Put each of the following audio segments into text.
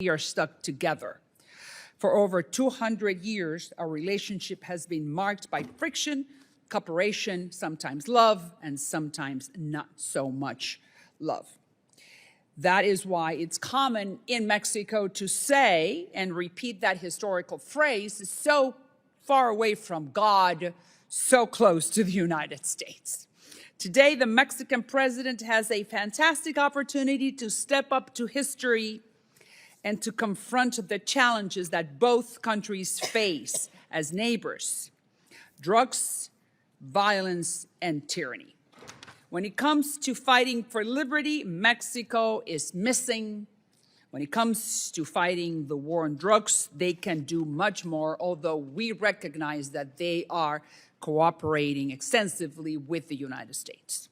We are stuck together. For over 200 years, our relationship has been marked by friction, cooperation, sometimes love, and sometimes not so much love. That is why it's common in Mexico to say and repeat that historical phrase, so far away from God, so close to the United States. Today, the Mexican president has a fantastic opportunity to step up to history and to confront the challenges that both countries face as neighbors: drugs, violence, and tyranny. When it comes to fighting for liberty, Mexico is missing. When it comes to fighting the war on drugs, they can do much more, although we recognize that they are cooperating extensively with the United States.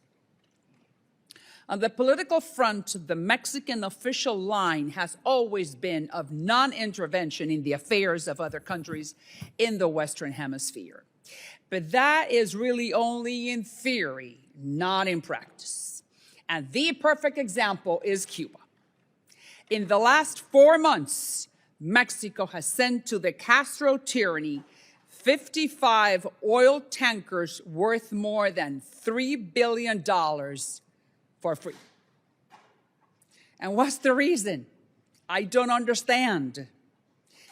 On the political front, the Mexican official line has always been of non-intervention in the affairs of other countries in the Western Hemisphere. But that is really only in theory, not in practice. And the perfect example is Cuba. In the last 4 months, Mexico has sent to the Castro tyranny 55 oil tankers worth more than $3 billion for free. And what's the reason? I don't understand.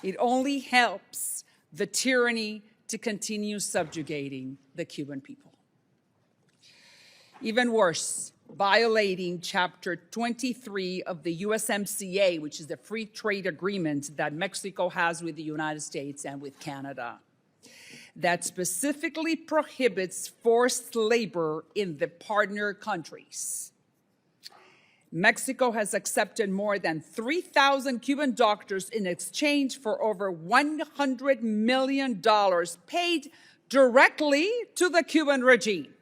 It only helps the tyranny to continue subjugating the Cuban people. Even worse, violating Chapter 23 of the USMCA, which is the free trade agreement that Mexico has with the United States and with Canada, that specifically prohibits forced labor in the partner countries. Mexico has accepted more than 3,000 Cuban doctors in exchange for over $100 million paid directly to the Cuban regime,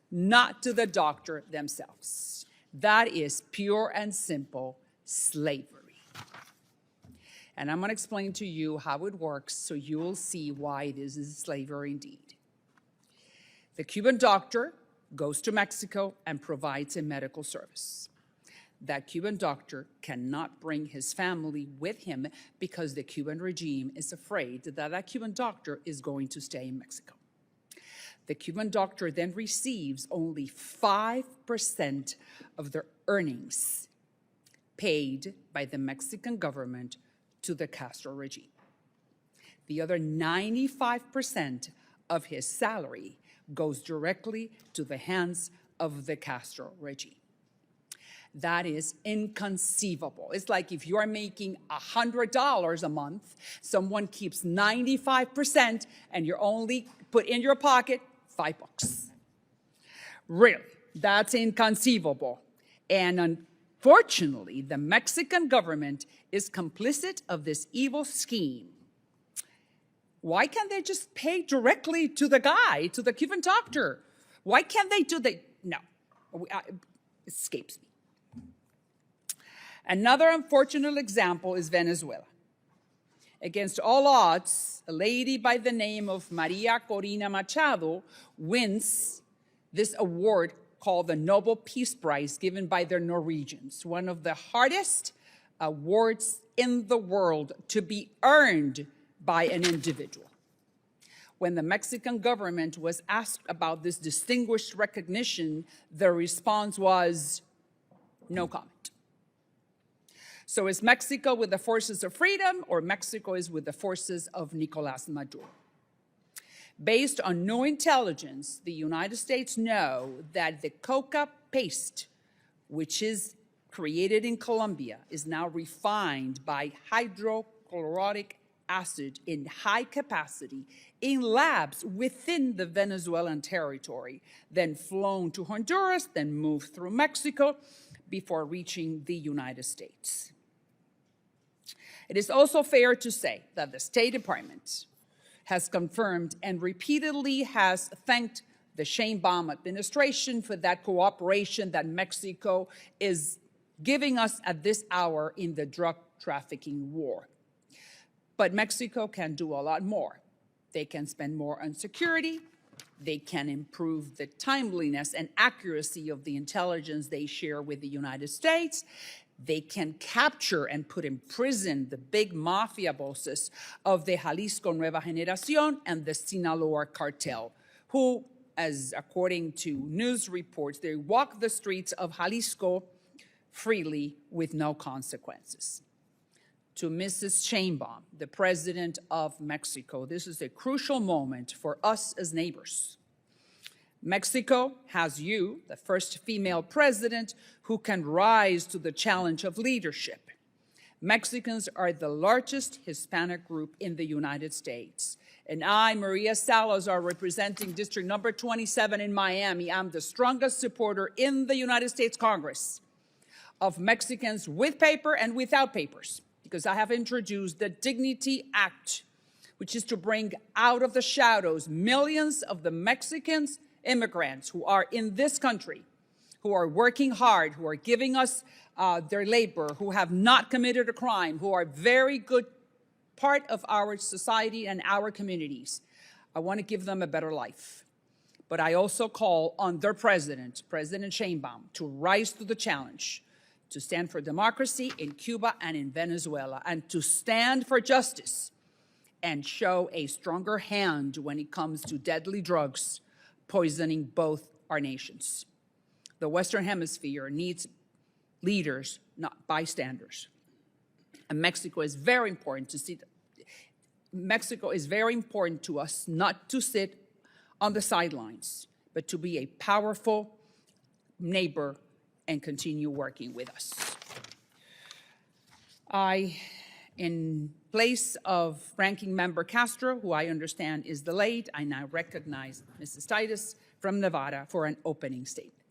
not to the doctor themselves. That is pure and simple slavery. And I'm going to explain to you how it works so you will see why it is slavery indeed. The Cuban doctor goes to Mexico and provides a medical service. That Cuban doctor cannot bring his family with him because the Cuban regime is afraid that that Cuban doctor is going to stay in Mexico. The Cuban doctor then receives only 5% of their earnings paid by the Mexican government to the Castro regime. The other 95% of his salary goes directly to the hands of the Castro regime. That is inconceivable. It's like if you are making $100 a month, someone keeps 95% and you're only put in your pocket $5. Really, that's inconceivable. And unfortunately, the Mexican government is complicit of this evil scheme. Why can't they just pay directly to the guy, to the Cuban doctor? Why can't they do that? No, it escapes me. Another unfortunate example is Venezuela. Against all odds, a lady by the name of Maria Corina Machado wins this award called the Nobel Peace Prize, given by the Norwegians, one of the hardest awards in the world to be earned by an individual. When the Mexican government was asked about this distinguished recognition, the response was no comment. So is Mexico with the forces of freedom, or Mexico is with the forces of Nicolás Maduro? Based on no intelligence, the United States know that the coca paste, which is created in Colombia, is now refined by hydrochloric acid in high capacity in labs within the Venezuelan territory, then flown to Honduras, then moved through Mexico before reaching the United States. It is also fair to say that the State Department has confirmed and repeatedly has thanked the Sheinbaum administration for that cooperation that Mexico is giving us at this hour in the drug trafficking war. But Mexico can do a lot more. They can spend more on security. They can improve the timeliness and accuracy of the intelligence they share with the United States. They can capture and put in prison the big mafia bosses of the Jalisco Nueva Generación and the Sinaloa cartel, who, as according to news reports, they walk the streets of Jalisco freely with no consequences. To Mrs. Sheinbaum, the President of Mexico, this is a crucial moment for us as neighbors. Mexico has you, the first female president, who can rise to the challenge of leadership. Mexicans are the largest Hispanic group in the United States. And I, Maria Salazar, representing District Number 27 in Miami, am the strongest supporter in the United States Congress of Mexicans with paper and without papers, because I have introduced the Dignity Act, which is to bring out of the shadows millions of the Mexicans immigrants who are in this country, who are working hard, who are giving us their labor, who have not committed a crime, who are very good part of our society and our communities. I want to give them a better life. But I also call on their president, President Sheinbaum, to rise to the challenge, to stand for democracy in Cuba and in Venezuela, and to stand for justice and show a stronger hand when it comes to deadly drugs poisoning both our nations. The Western Hemisphere needs leaders, not bystanders. And Mexico is very important to see. Mexico is very important to us, not to sit on the sidelines, but to be a powerful neighbor and continue working with us. In place of Ranking Member Castro, who I understand is delayed, I now recognize Mrs. Titus from Nevada for an opening statement.